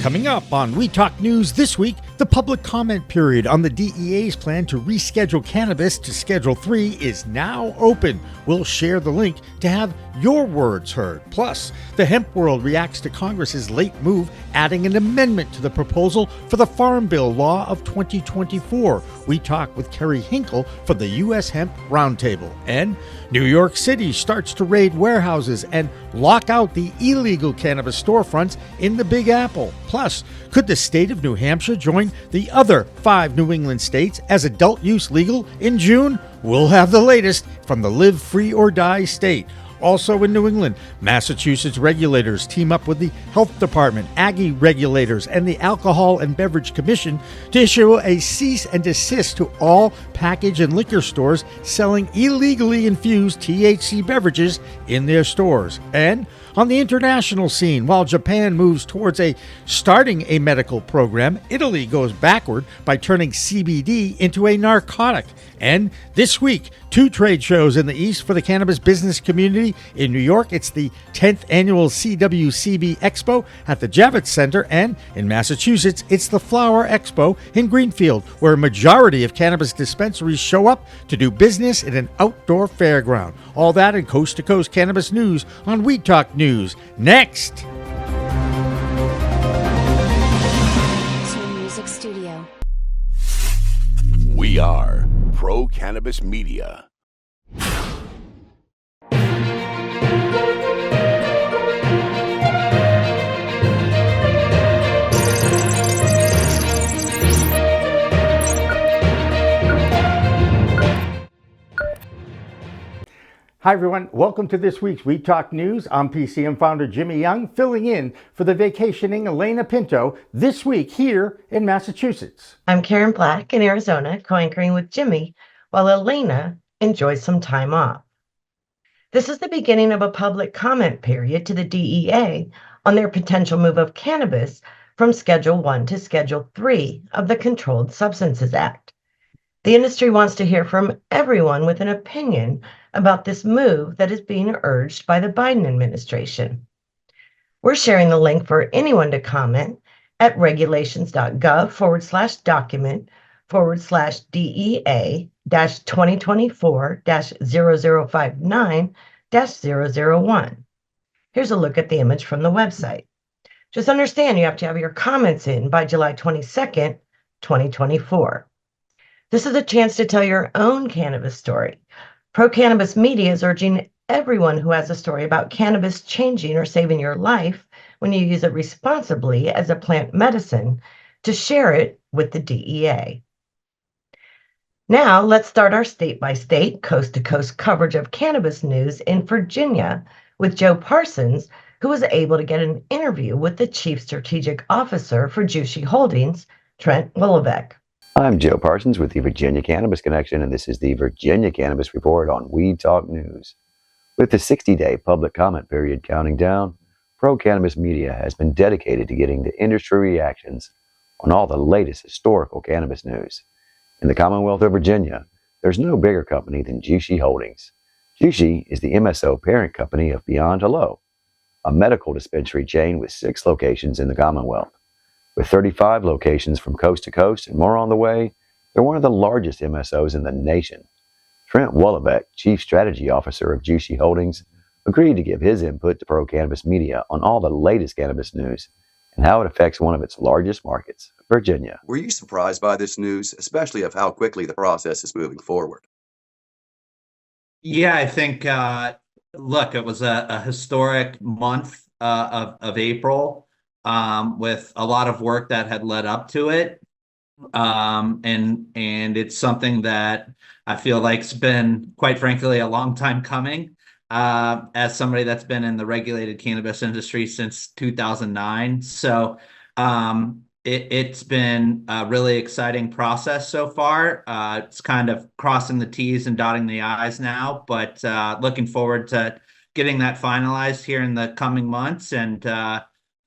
Coming up on We Talk News this week, the public comment period on the DEA's plan to reschedule cannabis to Schedule 3 is now open. We'll share the link to have your words heard. Plus, the hemp world reacts to Congress's late move adding an amendment to the proposal for the Farm Bill law of 2024. We talk with Kerry Hinkle for the US Hemp Roundtable. And New York City starts to raid warehouses and lock out the illegal cannabis storefronts in the Big Apple. Plus, could the state of New Hampshire join the other 5 New England states as adult use legal in June? We'll have the latest from the Live Free or Die state. Also in New England, Massachusetts regulators team up with the Health Department, Aggie regulators, and the Alcohol and Beverage Commission to issue a cease and desist to all package and liquor stores selling illegally infused THC beverages in their stores. And on the international scene, while Japan moves towards starting a medical program, Italy goes backward by turning CBD into a narcotic. And this week, 2 trade shows in the East for the cannabis business community. In New York, it's the 10th annual CWCB Expo at the Javits Center, and in Massachusetts, it's the Flower Expo in Greenfield, where a majority of cannabis dispensaries show up to do business in an outdoor fairground. All that and coast-to-coast cannabis news on Weed Talk News. Next! Music Studio. We are Pro Cannabis Media. Hi everyone, welcome to this week's We Talk News. I'm PCM founder Jimmy Young, filling in for the vacationing Elena Pinto this week here in Massachusetts. I'm Karen Black in Arizona, co-anchoring with Jimmy, while Elena enjoys some time off. This is the beginning of a public comment period to the DEA on their potential move of cannabis from Schedule 1 to Schedule 3 of the Controlled Substances Act. The industry wants to hear from everyone with an opinion about this move that is being urged by the Biden administration. We're sharing the link for anyone to comment at regulations.gov/DEA-2024-0059-001. Here's a look at the image from the website. Just understand you have to have your comments in by July 22nd, 2024. This is a chance to tell your own cannabis story. Pro Cannabis Media is urging everyone who has a story about cannabis changing or saving your life when you use it responsibly as a plant medicine to share it with the DEA. Now, let's start our state-by-state, coast-to-coast coverage of cannabis news in Virginia with Joe Parsons, who was able to get an interview with the Chief Strategic Officer for Jushi Holdings, Trent Willebeck. I'm Joe Parsons with the Virginia Cannabis Connection, and this is the Virginia Cannabis Report on Weed Talk News. With the 60-day public comment period counting down, Pro Cannabis Media has been dedicated to getting the industry reactions on all the latest historical cannabis news. In the Commonwealth of Virginia, there's no bigger company than Jushi Holdings. Jushi is the MSO parent company of Beyond Hello, a medical dispensary chain with 6 locations in the Commonwealth. With 35 locations from coast to coast and more on the way, they're one of the largest MSOs in the nation. Trent Willebeck, Chief Strategy Officer of Jushi Holdings, agreed to give his input to Pro Cannabis Media on all the latest cannabis news and how it affects one of its largest markets, Virginia. Were you surprised by this news, especially of how quickly the process is moving forward? Yeah, I think, look, it was a historic month of April. With a lot of work that had led up to it. And it's something that I feel like's been, quite frankly, a long time coming. As somebody that's been in the regulated cannabis industry since 2009. So it's been a really exciting process so far. It's kind of crossing the T's and dotting the I's now, but looking forward to getting that finalized here in the coming months and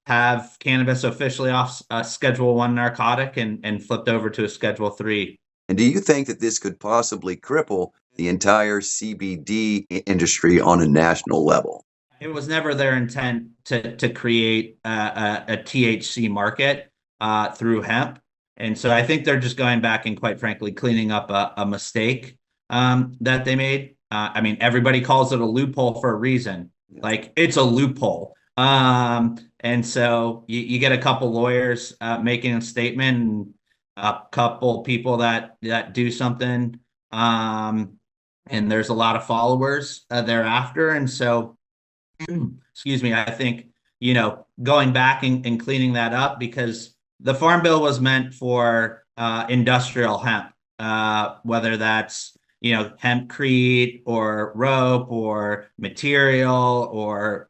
have cannabis officially off Schedule 1 narcotic and flipped over to a Schedule 3. And do you think that this could possibly cripple the entire CBD industry on a national level? it was never their intent to create a THC market through hemp. And so I think they're just going back and quite frankly cleaning up a mistake that they made. I mean, everybody calls it a loophole for a reason. Like it's a loophole. And so you get a couple lawyers making a statement and a couple people that do something. And there's a lot of followers thereafter. And so, excuse me, I think, going back and cleaning that up because the Farm Bill was meant for industrial hemp, whether that's, hempcrete or rope or material or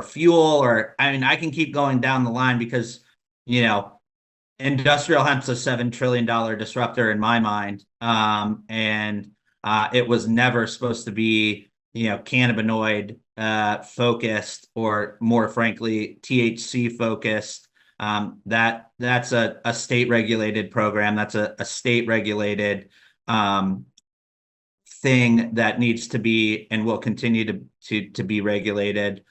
fuel, or I mean, I can keep going down the line because, industrial hemp's a $7 trillion disruptor in my mind. And it was never supposed to be, cannabinoid focused or more frankly, THC focused. That's a state regulated program. That's a state regulated thing that needs to be and will continue to be regulated.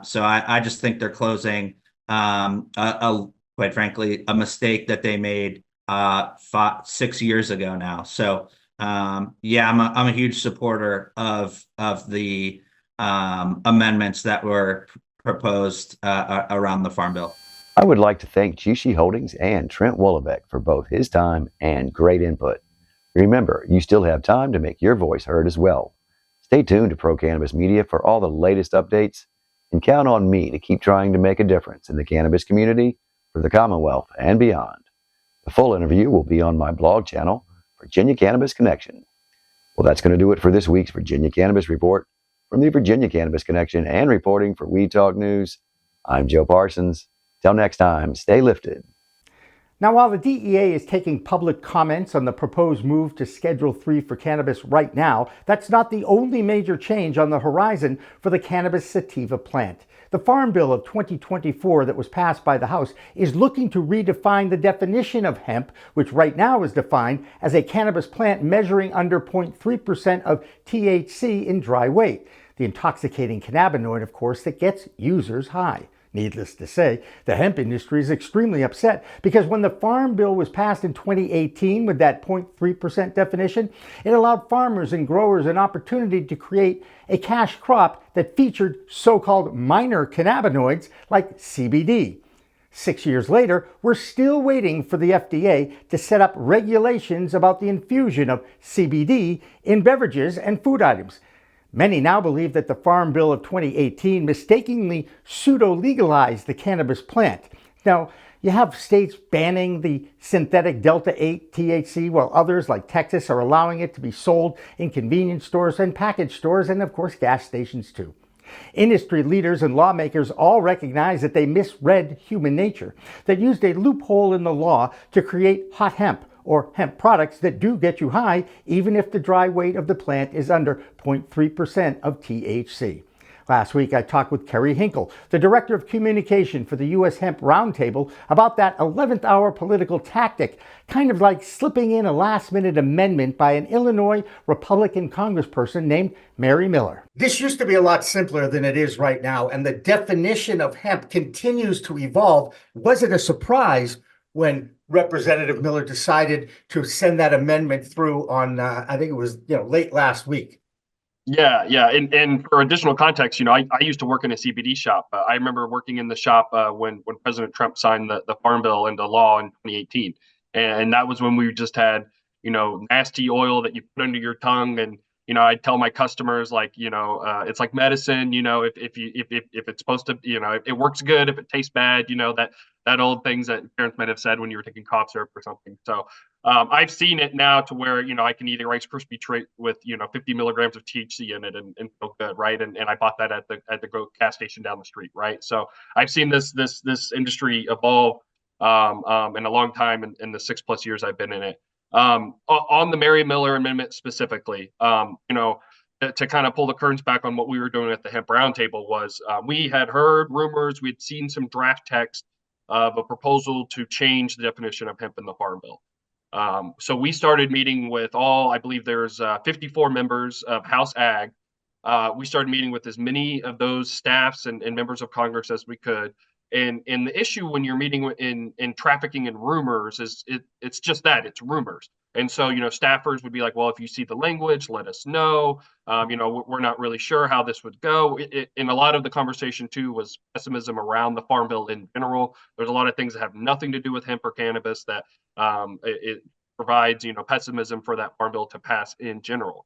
So I just think they're closing quite frankly a mistake that they made 6 years ago now. So yeah, I'm a huge supporter of the amendments that were proposed around the Farm Bill. I would like to thank Jushi Holdings and Trent Wolobeck for both his time and great input. Remember, you still have time to make your voice heard as well. Stay tuned to Pro Cannabis Media for all the latest updates, and count on me to keep trying to make a difference in the cannabis community for the Commonwealth and beyond. The full interview will be on my blog channel, Virginia Cannabis Connection. Well, that's going to do it for this week's Virginia Cannabis Report. From the Virginia Cannabis Connection and reporting for Weed Talk News, I'm Joe Parsons. Till next time, stay lifted. Now, while the DEA is taking public comments on the proposed move to Schedule 3 for cannabis right now, that's not the only major change on the horizon for the cannabis sativa plant. The Farm Bill of 2024 that was passed by the House is looking to redefine the definition of hemp, which right now is defined as a cannabis plant measuring under 0.3% of THC in dry weight, the intoxicating cannabinoid, of course, that gets users high. Needless to say, the hemp industry is extremely upset because when the Farm Bill was passed in 2018 with that 0.3% definition, it allowed farmers and growers an opportunity to create a cash crop that featured so-called minor cannabinoids like CBD. 6 years later, we're still waiting for the FDA to set up regulations about the infusion of CBD in beverages and food items. Many now believe that the Farm Bill of 2018 mistakenly pseudo-legalized the cannabis plant. Now, you have states banning the synthetic Delta-8 THC, while others, like Texas, are allowing it to be sold in convenience stores and package stores, and of course gas stations too. Industry leaders and lawmakers all recognize that they misread human nature, that used a loophole in the law to create hot hemp, or hemp products that do get you high, even if the dry weight of the plant is under 0.3% of THC. Last week, I talked with Kerry Hinkle, the Director of Communication for the US Hemp Roundtable, about that 11th hour political tactic, kind of like slipping in a last-minute amendment by an Illinois Republican congressperson named Mary Miller. This used to be a lot simpler than it is right now, and the definition of hemp continues to evolve. Was it a surprise when Representative Miller decided to send that amendment through on, I think it was, late last week? Yeah. And for additional context, I used to work in a CBD shop. I remember working in the shop when President Trump signed the Farm Bill into law in 2018. And that was when we just had, nasty oil that you put under your tongue. And, I'd tell my customers, it's like medicine, if it's supposed to, it works good, if it tastes bad, that old things that parents might have said when you were taking cough syrup or something. So I've seen it now to where, I can eat a Rice Krispie treat with, 50 milligrams of THC in it and feel good. Right. And I bought that at the gas station down the street. Right. So I've seen this industry evolve in a long time in the 6+ years I've been in it. On the Mary Miller amendment specifically, to kind of pull the curtains back on what we were doing at the Hemp Roundtable was we had heard rumors, we'd seen some draft text of a proposal to change the definition of hemp in the Farm Bill. So we started meeting with I believe there's 54 members of House Ag we started meeting with as many of those staffs and members of Congress as we could. And the issue when you're meeting in trafficking and rumors is it's just that, it's rumors. And so, staffers would be like, well, if you see the language, let us know. We're not really sure how this would go. And a lot of the conversation too was pessimism around the Farm Bill in general. There's a lot of things that have nothing to do with hemp or cannabis that it provides, pessimism for that Farm Bill to pass in general.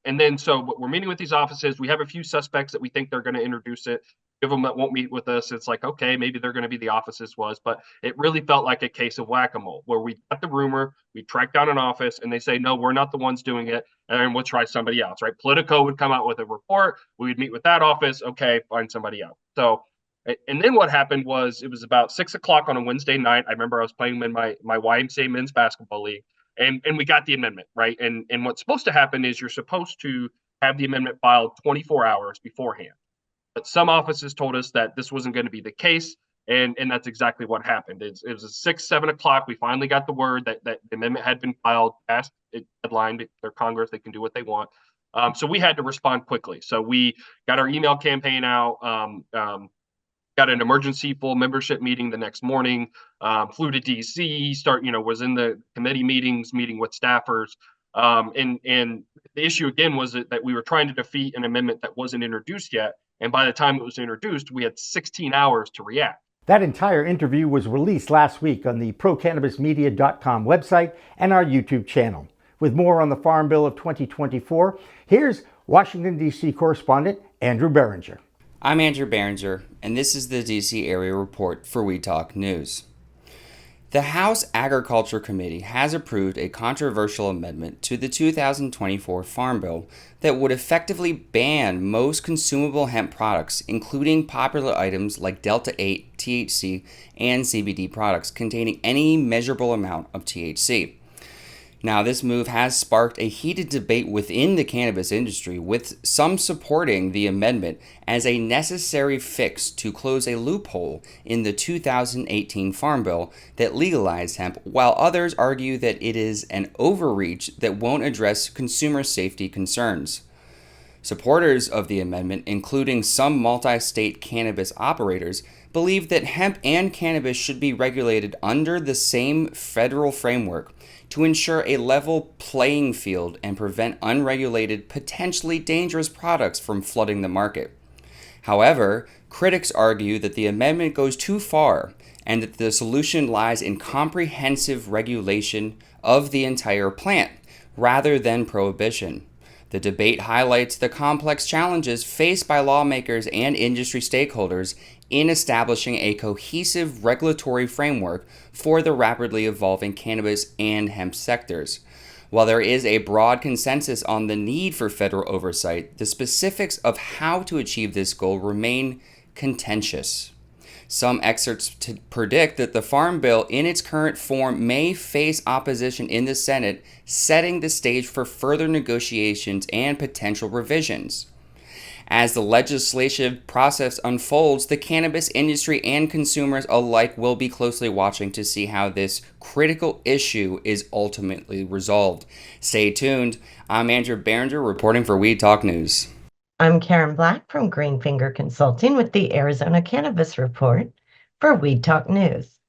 And then, so we're meeting with these offices. We have a few suspects that we think they're going to introduce it. Give them that won't meet with us. It's like, okay, maybe they're going to be the offices was, but it really felt like a case of whack-a-mole where we got the rumor, we track down an office, and they say, no, we're not the ones doing it, and we'll try somebody else, right? Politico would come out with a report. We would meet with that office. Okay, find somebody else. So, and then what happened was it was about 6:00 on a Wednesday night. I remember I was playing in my YMCA men's basketball league. And we got the amendment, right? And what's supposed to happen is you're supposed to have the amendment filed 24 hours beforehand. But some offices told us that this wasn't going to be the case, and that's exactly what happened. It was 7 o'clock. We finally got the word that the amendment had been filed, past its deadline. They're Congress, they can do what they want. So we had to respond quickly. So we got our email campaign out. Got an emergency full membership meeting the next morning, flew to DC, was in the committee meetings, meeting with staffers. And the issue again was that we were trying to defeat an amendment that wasn't introduced yet. And by the time it was introduced, we had 16 hours to react. That entire interview was released last week on the procannabismedia.com website and our YouTube channel. With more on the Farm Bill of 2024, here's Washington, D.C. correspondent Andrew Berenger. I'm Andrew Berenger, and this is the DC Area Report for We Talk News. The House Agriculture Committee has approved a controversial amendment to the 2024 Farm Bill that would effectively ban most consumable hemp products, including popular items like Delta 8, THC, and CBD products containing any measurable amount of THC. Now, this move has sparked a heated debate within the cannabis industry, with some supporting the amendment as a necessary fix to close a loophole in the 2018 Farm Bill that legalized hemp, while others argue that it is an overreach that won't address consumer safety concerns. Supporters of the amendment, including some multi-state cannabis operators, believe that hemp and cannabis should be regulated under the same federal framework to ensure a level playing field and prevent unregulated, potentially dangerous products from flooding the market. However, critics argue that the amendment goes too far and that the solution lies in comprehensive regulation of the entire plant rather than prohibition. The debate highlights the complex challenges faced by lawmakers and industry stakeholders in establishing a cohesive regulatory framework for the rapidly evolving cannabis and hemp sectors. While there is a broad consensus on the need for federal oversight, the specifics of how to achieve this goal remain contentious. Some experts predict that the Farm Bill in its current form may face opposition in the Senate, setting the stage for further negotiations and potential revisions. As the legislative process unfolds, the cannabis industry and consumers alike will be closely watching to see how this critical issue is ultimately resolved. Stay tuned. I'm Andrew Berenger reporting for We Talk News. I'm Karen Black from Greenfinger Consulting with the Arizona Cannabis Report for We Talk News.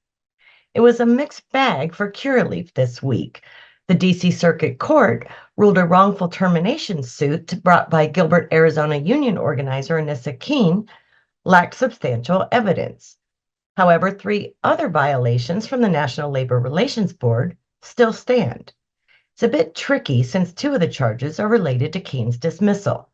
It was a mixed bag for Curaleaf this week. The D.C. Circuit Court ruled a wrongful termination suit brought by Gilbert, Arizona union organizer Anissa Keene lacked substantial evidence. However, 3 other violations from the National Labor Relations Board still stand. It's a bit tricky since 2 of the charges are related to Keene's dismissal.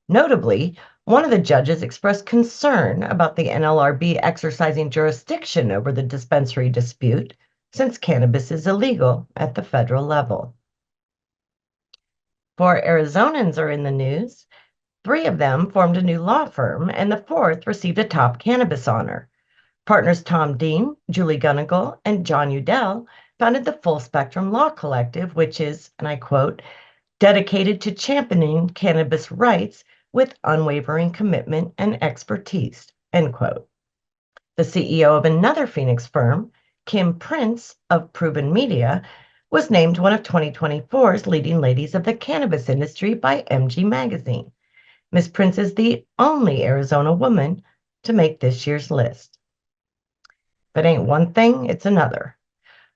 Notably, one of the judges expressed concern about the NLRB exercising jurisdiction over the dispensary dispute since cannabis is illegal at the federal level. 4 Arizonans are in the news. 3 of them formed a new law firm, and the 4th received a top cannabis honor. Partners Tom Dean, Julie Gunnigal, and John Udell founded the Full Spectrum Law Collective, which is, and I quote, dedicated to championing cannabis rights with unwavering commitment and expertise, end quote. The CEO of another Phoenix firm, Kim Prince of Proven Media, was named one of 2024's leading ladies of the cannabis industry by MG Magazine. Ms. Prince is the only Arizona woman to make this year's list. If it ain't one thing, it's another.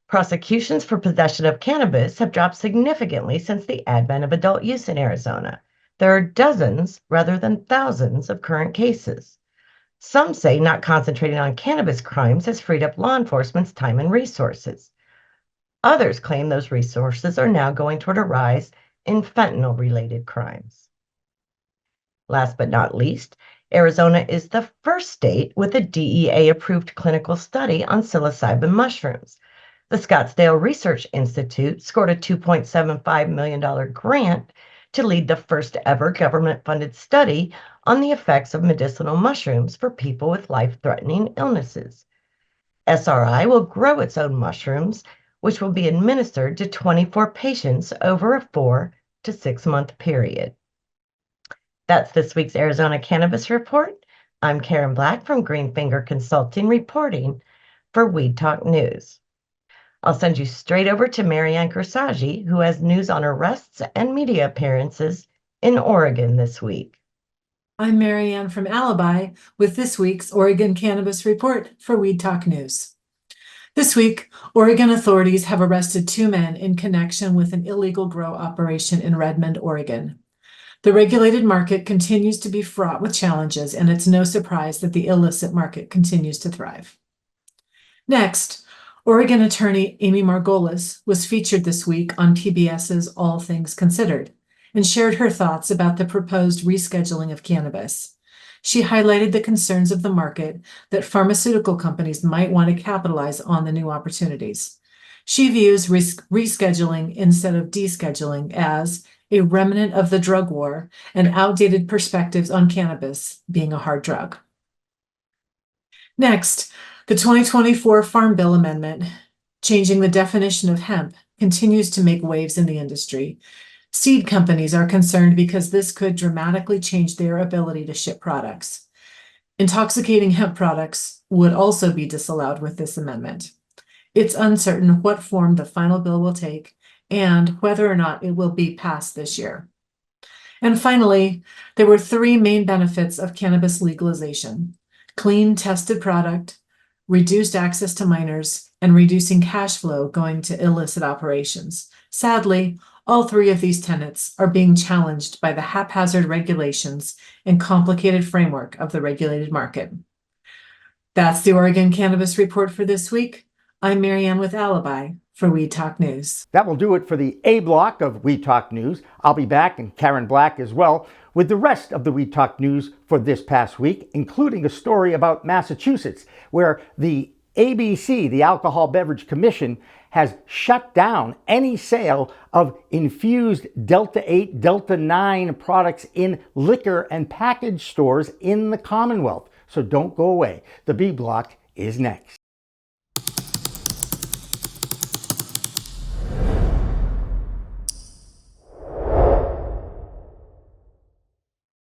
Prosecutions for possession of cannabis have dropped significantly since the advent of adult use in Arizona. There are dozens rather than thousands of current cases. Some say not concentrating on cannabis crimes has freed up law enforcement's time and resources. Others claim those resources are now going toward a rise in fentanyl-related crimes. Last but not least, Arizona is the first state with a DEA-approved clinical study on psilocybin mushrooms. The Scottsdale Research Institute scored a $2.75 million grant to lead the first ever government-funded study on the effects of medicinal mushrooms for people with life-threatening illnesses. SRI will grow its own mushrooms, which will be administered to 24 patients over a 4 to 6 month period. That's this week's Arizona Cannabis Report. I'm Karen Black from Greenfinger Consulting reporting for Weed Talk News. I'll send you straight over to Marianne Cursetjee, who has news on arrests and media appearances in Oregon this week. I'm Marianne from Alibi with this week's Oregon Cannabis Report for Weed Talk News. This week, Oregon authorities have arrested 2 men in connection with an illegal grow operation in Redmond, Oregon. The regulated market continues to be fraught with challenges, and it's no surprise that the illicit market continues to thrive. Next, Oregon attorney Amy Margolis was featured this week on PBS's All Things Considered and shared her thoughts about the proposed rescheduling of cannabis. She highlighted the concerns of the market that pharmaceutical companies might want to capitalize on the new opportunities. She views rescheduling instead of descheduling as a remnant of the drug war and outdated perspectives on cannabis being a hard drug. Next, the 2024 Farm Bill amendment, changing the definition of hemp, continues to make waves in the industry. Seed companies are concerned because this could dramatically change their ability to ship products. Intoxicating hemp products would also be disallowed with this amendment. It's uncertain what form the final bill will take and whether or not it will be passed this year. And finally, there were 3 main benefits of cannabis legalization: clean, tested product, reduced access to minors, and reducing cash flow going to illicit operations. Sadly, all 3 of these tenets are being challenged by the haphazard regulations and complicated framework of the regulated market. That's the Oregon Cannabis Report for this week. I'm Marianne with Alibi for Weed Talk News. That will do it for the A block of Weed Talk News. I'll be back, and Karen Black as well, with the rest of the Weed Talk News for this past week, including a story about Massachusetts, where the ABC, the Alcohol Beverage Commission, has shut down any sale of infused Delta 8, Delta 9 products in liquor and package stores in the Commonwealth. So don't go away. The B block is next.